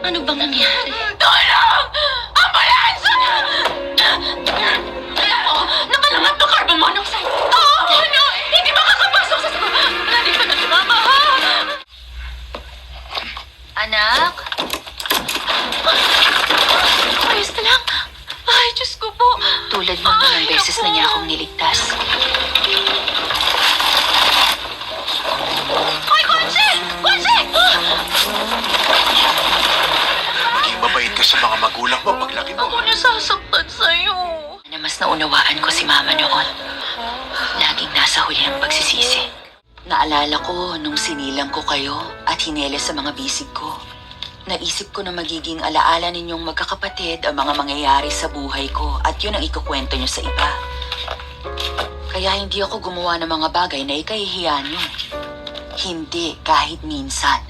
Ano bang nangyari? Tulong! Ambulansya! Nakalangat to carbon monoxide. Ano? Hindi makakapasok sa sama. Nandito na si Mama, ha? Anak? Ayos na lang. Ay, Diyos ko po. Tulad ng ilang beses na niya akong niligtas. Ay, Conchi! Conchi! Maging mabait ka sa mga magulang mo paglaki mo. Ako nasasaktan sa'yo. Na mas naunawaan ko si Mama noon. Laging nasa huli ang pagsisisi. Naalala ko nung sinilang ko kayo at hineles sa mga bisig ko. Naisip ko na magiging alaala ninyong magkakapatid ang mga mangyayari sa buhay ko at yun ang ikukwento nyo sa iba. Kaya hindi ako gumawa ng mga bagay na ikahihiya nyo. Hindi kahit minsan.